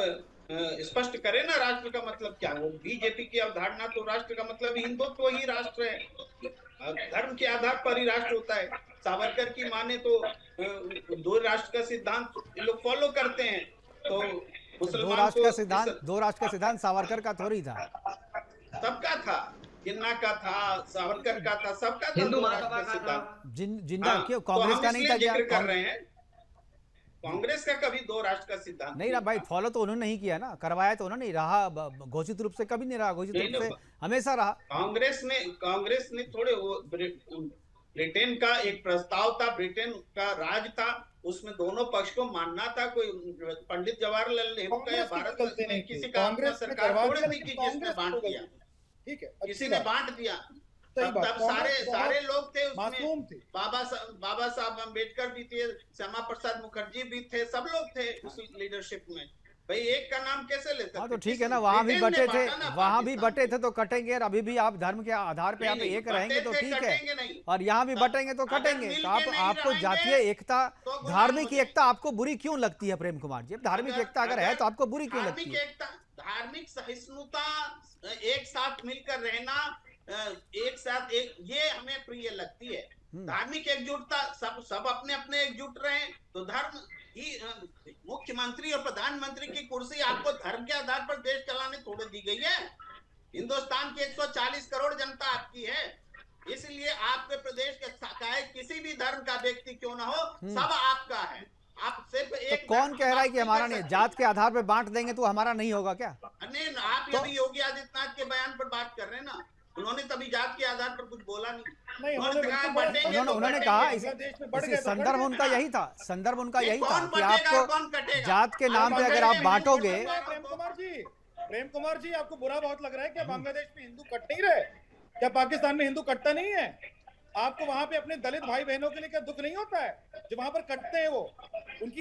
स्पष्ट करें ना, राष्ट्र का मतलब क्या हो? बीजेपी की अवधारणा तो राष्ट्र का मतलब हिंदुत्व ही राष्ट्र है, धर्म के आधार पर ही राष्ट्र होता है। सावरकर की माने तो दो राष्ट्र का सिद्धांत लोग फॉलो करते हैं। तो दो राष्ट्र का सिद्धांत सावरकर का थोड़ी था, सबका था, जिन्ना का था, सावरकर का था, सबका था दो राष्ट्र का सिद्धांत। जिंदा क्यों कांग्रेस का नहीं था? जिक्र कर रहे हैं, कांग्रेस का कभी दो राष्ट्र का सिद्धांत नहीं रहा भाई। फॉलो तो उन्होंने नहीं किया ना, करवाया तो उन्होंने नहीं रहा, घोषित रूप से कभी नहीं रहा, घोषित रूप से हमेशा रहा। कांग्रेस ने थोड़े ब्रिटेन का एक प्रस्ताव था, ब्रिटेन का राज था, उसमें दोनों पक्ष को मानना था। कोई पंडित जवाहरलाल नेहरू का या भारत में किसी का सरकार थोड़ी थी कि जिसने बांट दिया, ठीक है, किसी ने बांट दिया। तब सारे लोग थे उसमें, बाबा साहब अम्बेडकर भी थे, श्यामा प्रसाद मुखर्जी भी थे, सब लोग थे उस लीडरशिप में। भाई एक का नाम कैसे लेते? हाँ तो ठीक है ना, वहां भी बटे थे, वहां भी बटे थे तो कटेंगे। और अभी भी आप धर्म के आधार पे आप एक रहेंगे तो ठीक है, और यहाँ भी बटेंगे तो कटेंगे। तो आपको जातीय एकता, धार्मिक एकता आपको बुरी क्यों लगती है प्रेम कुमार जी? धार्मिक एकता अगर है तो आपको बुरी क्यों लगती है? धार्मिक सहिष्णुता, एक साथ मिलकर रहना, एक साथ ये हमें प्रिय लगती है। धार्मिक एकजुटता, सब अपने अपने एकजुट रहे तो धर्म ही। मुख्यमंत्री और प्रधानमंत्री की कुर्सी आपको धर्म के आधार पर देश चलाने थोड़ी दी गई है। हिंदुस्तान की 140 करोड़ जनता आपकी है, इसलिए आपके प्रदेश के चाहे किसी भी धर्म का व्यक्ति क्यों ना हो, सब आपका है। आप सिर्फ एक तो कौन कह रहा है कि हमारा नहीं? जात के आधार पर बांट देंगे तो हमारा नहीं होगा क्या? नहीं, आप अभी योगी आदित्यनाथ के बयान पर बात कर रहे हैं ना, उन्होंने तभी जात के आधार पर कुछ बोला नहीं। उन्होंने कहा संदर्भ उनका यही था, संदर्भ उनका यही था कि आपको जात के नाम पे अगर आप बांटोगे। प्रेम कुमार जी, आपको बुरा बहुत लग रहा है क्या? बांग्लादेश में हिंदू कट नहीं रहे क्या? पाकिस्तान में हिंदू कटता नहीं है? आपको वहां पे अपने दलित भाई बहनों के लिए क्या दुख नहीं होता है जो वहां पर कटते हैं? वो उनकी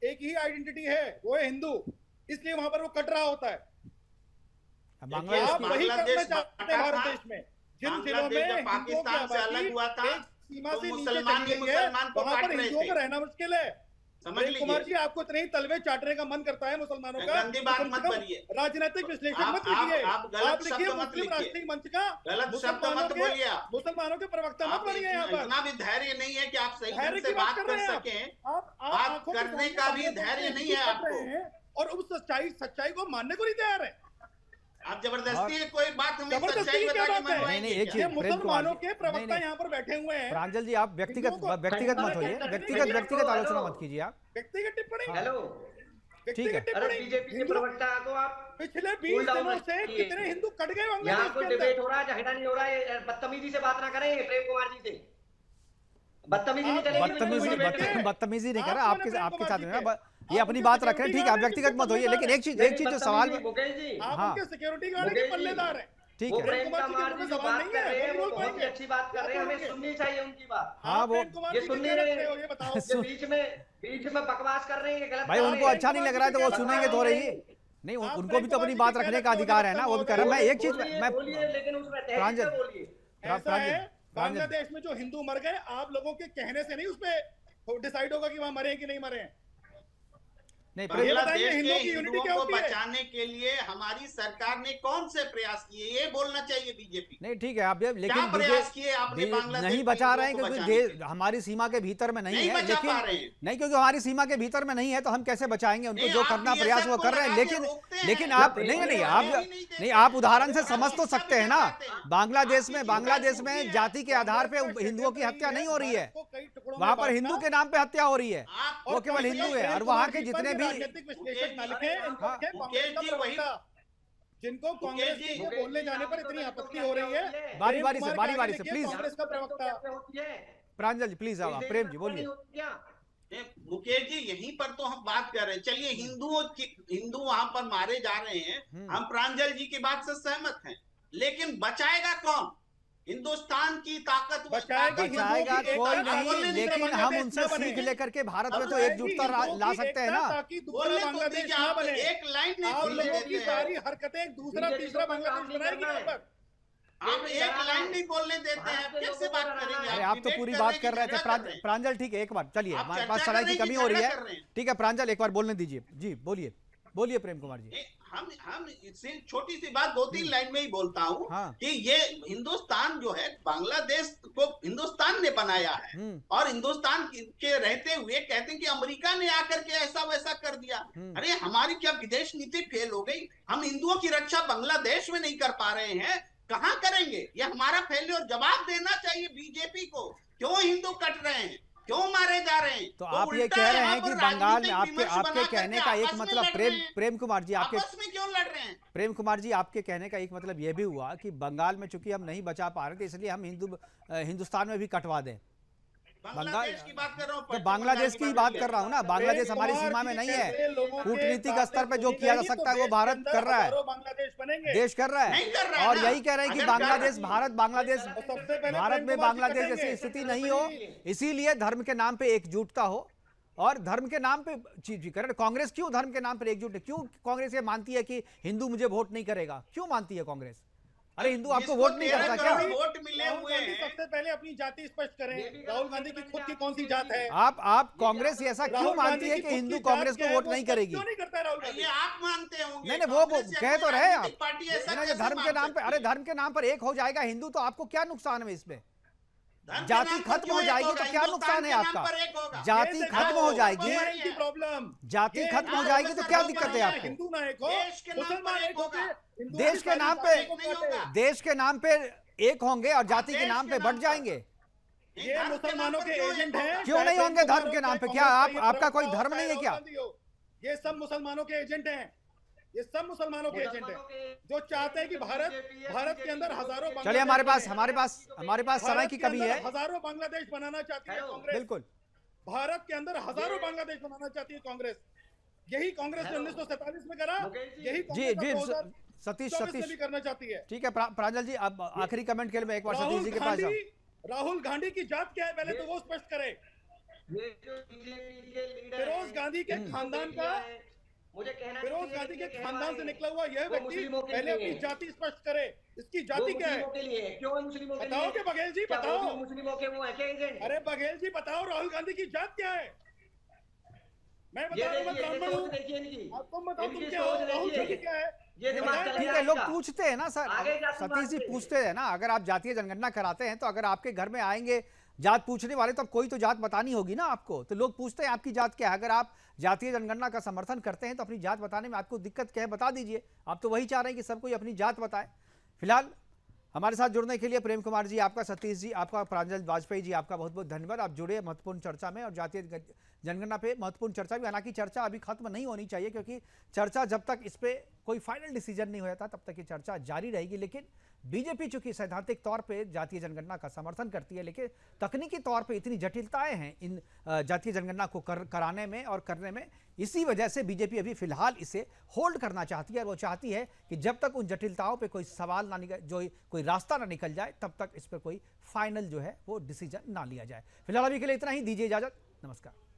एक ही आइडेंटिटी है, वो है हिंदू, इसलिए वहां पर वो कट रहा होता है। आप वही करना चाहते हैं भारत देश में, जिन जिलों में पाकिस्तान से अलग हुआ था, सीमा से नीचे चली गई है, वहां पर हिंदुओं का रहना मुश्किल है। कुमार जी, आपको इतने ही तलवे चाटने का मन करता है मुसलमानों का, राजनीतिक विश्लेषण मत लिखिए। आप लिखिए मुस्लिम राष्ट्रीय मंच का मुसलमानों के प्रवक्ता मत बनिए। यहाँ पर इतना भी धैर्य नहीं है कि आप सही ढंग से बात कर सकें, बात करने का भी धैर्य नहीं है आपको, और उस सच्चाई को मानने को नहीं तैयार है। आप जबरदस्ती कोई बात हमें सच्चाई बता नहीं, मुसलमानों के प्रवक्ता यहाँ पर बैठे हुए हैं। प्रांजल जी, आप व्यक्तिगत मत होइए, व्यक्तिगत आलोचना मत कीजिए। आप व्यक्तिगत टिप्पणी। हेलो, ठीक है। व्यक्तिगत अरे टिप्पणी। बीजेपी के हिंदू प्रवक्ता को आप पिछले cool 20 down दिनों से रखिए। कितने हिंदू कट गए यहाँ बांग्लादेश कोई के अंदर। डिबेट हो रहा है, झगड़ा नहीं हो रहा है, बदतमीजी से बात ना करें प्रेम कुमार जी से, बदतमीजी नहीं चलेगी बिल्कुल भी डिबेट में। बदतमीजी नहीं कर रहा, आप आपके मैंने आपके प्रेम साथ कुमार में जी के- ये अपनी बात रख रहे हैं, ठीक है, आप व्यक्तिगत मत होइए, लेकिन एक चीज जो सवाल में मुकेश जी, आप हाँ। उनके सिक्योरिटी गार्ड के मुकेश जी, पल्लेदार हैं। ठीक वो है। प्रेम कुमार जी कुमार के जी जो सवाल बात नहीं कर है, रहे हैं वो वो बोल बहुत ही पाएंगे। अच्छी बात कर रहे हैं, हमें क्या सुननी चाहिए उनकी बात। हाँ, आप वो प्रेम कुमार ये जी सुनने कितने रखते हो ये बताओ। ये बीच में बकवास कर रहे हैं, ये गलत भाई कर उनको रहे हैं। अच्छा नहीं लग रहा है तो वो सुनेंगे तो रही नहीं, आप उनको भी तो अपनी प्रेम बात कुमार जी रखने की का अधिकार है ना, वो भी कर रहा है। मैं एक चीज बोलिए, मैं बोलिए, लेकिन उसमें तहरीर प्रांजल से बोलिए। ऐसा है, प्रांजल बांग्लादेश में जो हिंदू मर गए, आप लोगों के कहने से नहीं उसपे डिसाइड होगा कि वहां मरे हैं कि नहीं मरे हैं। नहीं बांग्लादेश के हिंदुओं की यूनिटी हिंदुओं क्या को होती है? बचाने के लिए हमारी सरकार ने कौन से प्रयास किए, ये बोलना चाहिए बीजेपी। नहीं ठीक है आप लेकिन क्या प्रयास किए आपने बांग्लादेश नहीं के बचा रहे हैं हिंदुओं को क्योंकि बचाने के लिए? हमारी सीमा के भीतर में नहीं नहीं है, बचा लेकिन पा रहे हैं। नहीं क्योंकि हमारी सीमा के भीतर में नहीं है तो हम कैसे बचाएंगे उनको, नहीं, जो आप करना BSF प्रयास वो को कर रहे हैं, लगा के लेकिन रोकते हैं। लेकिन आप नहीं, नहीं नहीं नहीं, आप नहीं देते। नहीं आप उदाहरण से समझ तो आप सकते हैं ना, चाहते हैं। बांग्लादेश आपकी में जो बांग्लादेश राजनीति में है, जाति के आधार पे कांग्रेस का हिंदुओं की षड्यंत्र हत्या नहीं हो रही है, भारत को कई टुकड़ों में वहां पर बांटना। हिंदू के नाम पे हत्या हो रही है, आप वो केवल हिंदू है, और वहां के जितने भी राजनीतिक विश्लेषक ना लिखें, इनको हाँ। लिखें मुकेश कांग्रेस का जी वही- प्रवक्ता, जिनको कांग्रेस जी, के बोलने जाने पर इतनी आपत्ति हो रही है। बारी प्रेम बारी से कुमार बारी के बारी आगे से देखिए, प्लीज कांग्रेस का प्रवक्ता। प्रांजल जी प्लीज आप प्रेम जी बोलिए। मुकेश जी यहीं पर तो हम बात कर रहे हैं। चलिए हिंदू वहां पर मारे जा रहे हैं, हम प्रांजल जी की बात से सहमत हैं, लेकिन बचाएगा कौन? हिंदुस्तान की ताकत बचाएगा बचाएगा हिंदुओं की कोई एकता, नहीं, बोलने नहीं लेकिन देगा हम बांग्लादेश उनसे न बने। सीख लेकर के भारत में तो बचाएगी एकजुटता हिंदुओं ला की सकते हैं एकता, ना। ताकि दूसरा बोलने तो बांग्लादेश दीजिए, ना आप बने। एक लाइन नहीं आप बोलने लोगों की देते सारी हैं। हरकतें दूसरा बीजेपी तीसरा को बांग्लादेश काम नहीं बनाएगी करना यहाँ है। पर। आप एक लाइन नहीं बोलने देते हैं, कैसे बात करेंगे? अरे आप तो डिबेट पूरी कर बात हैं कर कि रहे थे झगड़ा कर रहे हैं? प्रांजल, ठीक है एक बार चलिए, आप हमारे चर्चा पास कर समय रहे की हैं कमी कि हो रही झगड़ा है, कर रहे हैं? ठीक है प्रांजल एक बार बोलने दीजिए, जी बोलिए प्रेम कुमार जी। हम सिर्फ छोटी सी बात 2-3 लाइन में ही बोलता हूँ हाँ। कि ये हिंदुस्तान जो है, बांग्लादेश को हिंदुस्तान ने बनाया है, और हिंदुस्तान के रहते हुए कहते हैं कि अमेरिका ने आकर के ऐसा वैसा कर दिया। अरे हमारी क्या विदेश नीति फेल हो गई? हम हिंदुओं की रक्षा बांग्लादेश में नहीं कर पा रहे हैं, कहाँ करेंगे? ये हमारा फेल्योर। जवाब देना चाहिए बीजेपी को, क्यों हिंदू कट रहे हैं, क्यों मारे जा रहे हैं? तो आप ये उल्टा कह रहे यहाँ हैं कि पर बंगाल में राजनीतिक विमर्श आपके बना कहने करके का एक आपस में मतलब लड़ रहे हैं। प्रेम कुमार जी आपके आपस में क्यों लड़ रहे हैं? प्रेम कुमार जी आपके कहने का एक मतलब ये भी हुआ कि बंगाल में चूंकि हम नहीं बचा पा रहे थे इसलिए हम हिंदुस्तान में भी कटवा दें। बांग्लादेश की बात कर रहा हूँ, तो बांग्लादेश की बात कर रहा हूँ ना, बांग्लादेश हमारी सीमा में नहीं है, कूटनीतिक स्तर पे जो किया जा सकता है वो भारत कर रहा है, बांग्लादेश बनेंगे। देश कर रहा नहीं कर रहा है, है और ना। यही कह रहे हैं कि अगर बांग्लादेश कर- बांग्लादेश सबसे पहले भारत में प्रेम कुमार जी बांग्लादेश कटेंगे। जैसी स्थिति नहीं हो, इसीलिए धर्म के नाम पे एकजुटता हो, और धर्म के नाम पे जी करें। कांग्रेस क्यों धर्म के नाम पर एकजुट है? क्यों कांग्रेस ये मानती है कि हिंदू मुझे वोट नहीं करेगा? क्यों मानती है कांग्रेस? अरे हिंदू आपको वोट नहीं करता क्या? वोट मिले राहुल हुए गांधी हैं। सबसे पहले अपनी जाति स्पष्ट करें। राहुल गांधी की खुद की कौन सी जात है? आप कांग्रेस ऐसा क्यों राहुल मानती गांधी है की कि खुद हिंदू की कांग्रेस जात को क्या है, वोट वो नहीं स्पष्ट करेगी? क्यों नहीं करता है राहुल गांधी? ये आप मानते होंगे। नहीं वो कांग्रेस या कह तो कोई रहे हैं आप, राजनीतिक पार्टी ऐसा नहीं, कैसे धर्म के मान नाम पे, सकती अरे है? धर्म के नाम पर एक हो जाएगा हिंदू तो आपको क्या नुकसान है इसमें? धर्म के जाति नाम पर खत्म क्यों हो एक जाएगी होगा? तो क्या हिंदुस्तान नुकसान है के नाम आपका? पर एक होगा। जाति ये खत्म हो देखो, जाएगी, गवर्नमेंट की प्रॉब्लम। जाति ये खत्म हो हिंदू जाएगी तो क्या मुसलमान दिक्कत है नहीं है, आपको? हिंदू ना एक हो, देश के नाम मुसलमान पर एक एक होके होगा। हिंदू देश के सारी नाम जातियों पे- को नहीं काटे। होगा। देश के नाम पे एक होंगे और जाति के देश नाम के पे नाम बट पर- जाएंगे। ये धर्म के मुसलमानों नाम के पर क्यों एजेंट एक हैं। होगा? क्यों नहीं चाहे होंगे प्रेम धर्म के कुमार नाम हो, पे? क्या चाहे कांग्रेस आपका का कोई ये धर्म प्रवक्ता नहीं है हो, क्या? राहुल गांधी हो, ये सब मुसलमानों के एजेंट हैं। ये सब मुसलमानों के एजेंट हैं जो चाहते हैं कि भारत के अंदर हजारों चलिए हमारे पास समय की कमी है, हजारों बांग्लादेश बनाना चाहती है कांग्रेस। बिल्कुल। भारत के अंदर हजारों बांग्लादेश बनाना चाहती है कांग्रेस। यही कांग्रेस ने 1947 में करा, यही जी कांग्रेस जी अब सतीश 2024 में भी करना चाहती है। ठीक है प्रांजल जी, अब आखिरी कमेंट के लिए मैं एक बार सतीश जी के पास जाऊं। राहुल गांधी की जात क्या है पहले तो वो स्पष्ट करे। फिरोज गांधी के खानदान का, मुझे कहना फिरोज गांधी के खानदान से निकला हुआ यह व्यक्ति मुस्लिमों के पहले लिए अपनी है। जाति स्पष्ट करे। इसकी जाति क्या है? के लिए क्यों है? मुस्लिमों के लिए बताओ कि बघेल जी क्या वो बताओ। भी मुस्लिमों के वो है क्या एजेंट? अरे बघेल जी बताओ राहुल गांधी की जात क्या है? मैं ये बता रहा हूँ मैं देखिए, ये ब्राह्मण सोच हूँ। देखिए इनकी, आपको बताओ तुम इनकी क्या हो? सोच राहुल देखिए। गांधी क्या है? ये दिमाग बताएं। चला ठीक गया है, लोग इनका। पूछते हैं ना सर, आगे जाति सतीश जी मानते हैं। पूछते हैं ना, अगर आप जातीय जनगणना कराते हैं तो अगर आपके घर में आएंगे जात पूछने वाले तो कोई तो जात बतानी होगी ना आपको, तो लोग पूछते हैं आपकी जात क्या है। अगर आप जातीय जनगणना का समर्थन करते हैं तो अपनी जात बताने में आपको दिक्कत क्या है बता दीजिए। आप तो वही चाह रहे हैं कि सब कोई अपनी जात बताए। फिलहाल हमारे साथ जुड़ने के लिए प्रेम कुमार जी आपका, सतीश जी आपका, प्रांजल वाजपेयी जी आपका बहुत बहुत धन्यवाद। आप जुड़े महत्वपूर्ण चर्चा में और जातीय जनगणना पे महत्वपूर्ण चर्चा भी, हालांकि चर्चा अभी खत्म नहीं होनी चाहिए क्योंकि चर्चा जब तक इस पे कोई फाइनल डिसीजन नहीं होता तब तक ये चर्चा जारी रहेगी। लेकिन बीजेपी चूंकि सैद्धांतिक तौर पे जातीय जनगणना का समर्थन करती है, लेकिन तकनीकी तौर पे इतनी जटिलताएं हैं इन जातीय जनगणना को कराने में और करने में, इसी वजह से बीजेपी अभी फिलहाल इसे होल्ड करना चाहती है। और वो चाहती है कि जब तक उन जटिलताओं पे कोई सवाल ना निकल, जो कोई रास्ता ना निकल जाए, तब तक इस पर कोई फाइनल जो है वो डिसीजन ना लिया जाए। फिलहाल अभी के लिए इतना ही, दीजिए इजाजत, नमस्कार।